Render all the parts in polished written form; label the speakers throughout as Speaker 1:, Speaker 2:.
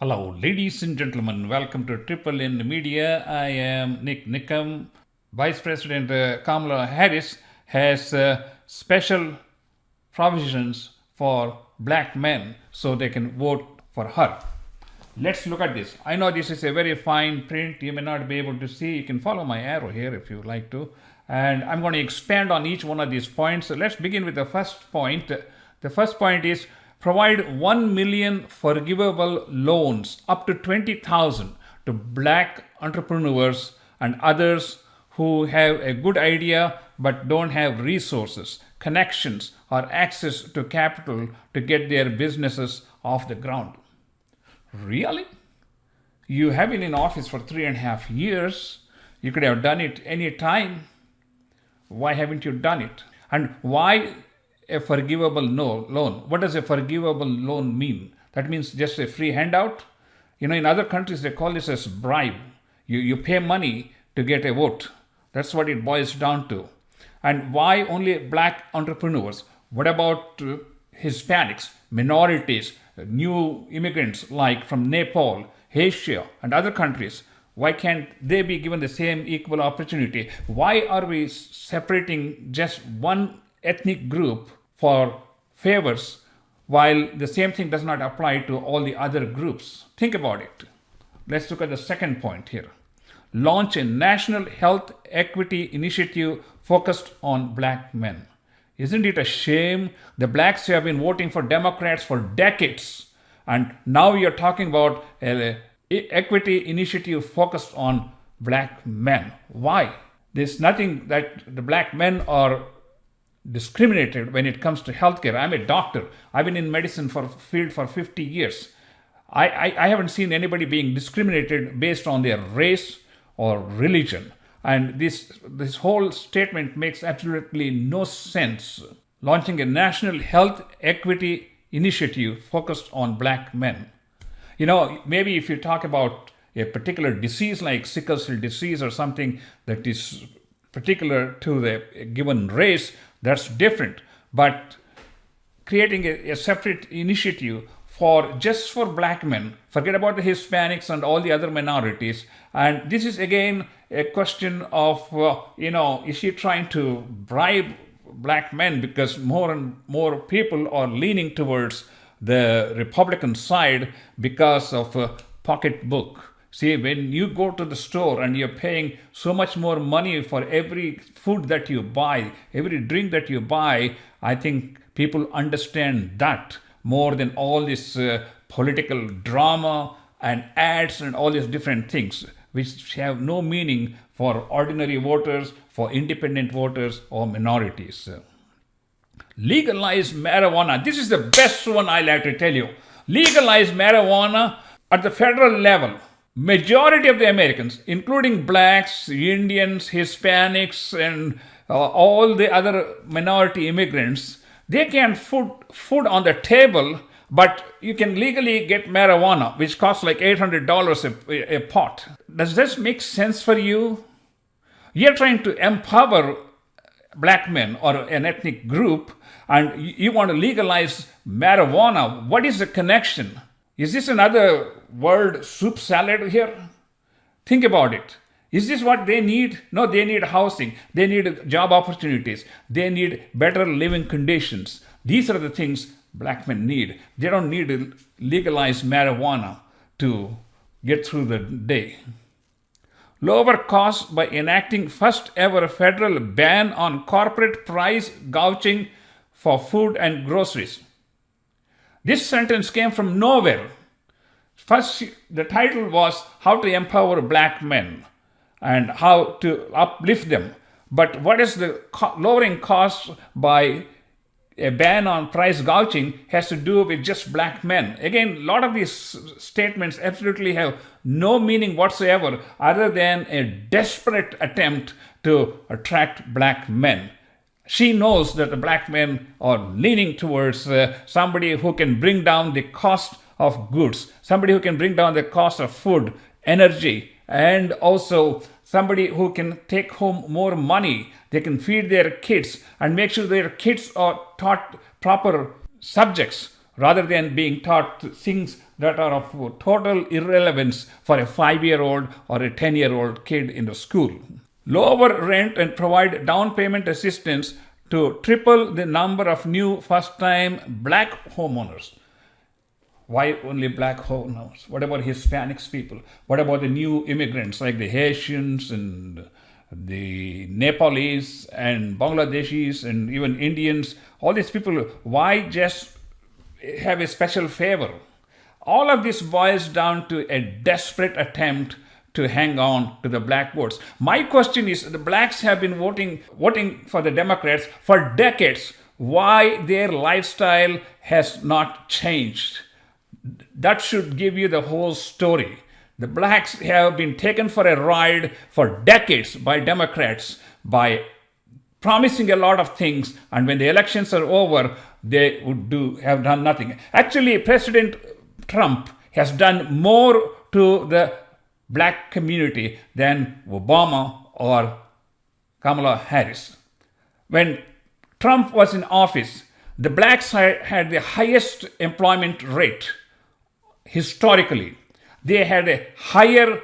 Speaker 1: Hello, ladies and gentlemen. Welcome to Triple N Media. I am NIK NIKAM. Vice President Kamala Harris has special provisions for black men so they can vote for her. Let's look at this. I know this is a very fine print. You may not be able to see. You can follow my arrow here if you like to. And I'm going to expand on each one of these points. So let's begin with the first point. The first point is provide 1 million forgivable loans up to 20,000 to black entrepreneurs and others who have a good idea but don't have resources, connections, or access to capital to get their businesses off the ground. Really? You have been in office for 3.5 years. You could have done it any time. Why haven't you done it? And why a forgivable loan? What does a forgivable loan mean? That means just a free handout? In other countries, they call this as bribe. You pay money to get a vote. That's what it boils down to. And why only black entrepreneurs? What about Hispanics, minorities, new immigrants like from Nepal, Asia, and other countries? Why can't they be given the same equal opportunity? Why are we separating just one ethnic group for favors while the same thing does not apply to all the other groups? Think about it. Let's look at the second point here. Launch a national health equity initiative focused on black men. Isn't it a shame? The blacks have been voting for Democrats for decades, and now you're talking about an equity initiative focused on black men. Why? There's nothing that the black men are discriminated when it comes to healthcare. I'm a doctor. I've been in medicine field for 50 years. I haven't seen anybody being discriminated based on their race or religion. And this whole statement makes absolutely no sense. Launching a national health equity initiative focused on black men. Maybe if you talk about a particular disease like sickle cell disease or something that is particular to the given race, that's different. But creating a separate initiative just for black men, forget about the Hispanics and all the other minorities. And this is again a question of, is she trying to bribe black men because more and more people are leaning towards the Republican side because of a pocketbook. See, when you go to the store and you're paying so much more money for every food that you buy, every drink that you buy, I think people understand that more than all this political drama and ads and all these different things, which have no meaning for ordinary voters, for independent voters, or minorities. Legalize marijuana. This is the best one I like to tell you. Legalize marijuana at the federal level. Majority of the Americans, including blacks, Indians, Hispanics, and all the other minority immigrants, they can put food on the table, but you can legally get marijuana, which costs like $800 a pot. Does this make sense for you? You're trying to empower black men or an ethnic group, and you want to legalize marijuana. What is the connection? Is this another word soup salad here? Think about it. Is this what they need? No, they need housing. They need job opportunities. They need better living conditions. These are the things black men need. They don't need to legalize marijuana to get through the day. Lower costs by enacting first ever federal ban on corporate price gouging for food and groceries. This sentence came from nowhere. First, the title was How to Empower Black Men and How to Uplift Them. But what is the lowering costs by a ban on price gouging has to do with just black men? Again, a lot of these statements absolutely have no meaning whatsoever other than a desperate attempt to attract black men. She knows that the black men are leaning towards somebody who can bring down the cost of goods, somebody who can bring down the cost of food, energy, and also somebody who can take home more money. They can feed their kids and make sure their kids are taught proper subjects rather than being taught things that are of total irrelevance for a 5-year-old or a 10-year-old kid in the school. Lower rent and provide down payment assistance to triple the number of new first-time black homeowners. Why only black homeowners? What about Hispanics people? What about the new immigrants like the Haitians and the Nepalese and Bangladeshis and even Indians? All these people, why just have a special favor? All of this boils down to a desperate attempt to hang on to the black votes. My question is, the blacks have been voting for the Democrats for decades. Why their lifestyle has not changed? That should give you the whole story. The blacks have been taken for a ride for decades by Democrats by promising a lot of things, and when the elections are over, they have done nothing. Actually, President Trump has done more to the black community than Obama or Kamala Harris. When Trump was in office, the blacks had the highest employment rate historically. They had a higher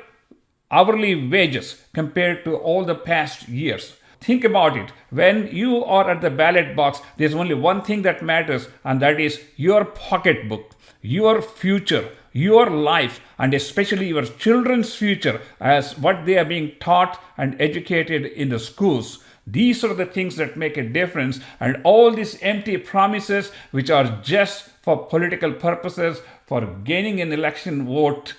Speaker 1: hourly wages compared to all the past years. Think about it. When you are at the ballot box, there's only one thing that matters, and that is your pocketbook, your future, your life, and especially your children's future as what they are being taught and educated in the schools. These are the things that make a difference, and all these empty promises which are just for political purposes, for gaining an election vote,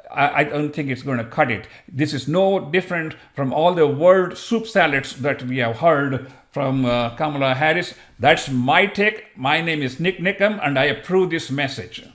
Speaker 1: I don't think it's going to cut it. This is no different from all the word soup salads that we have heard from Kamala Harris. That's my take. My name is NIK NIKAM, and I approve this message.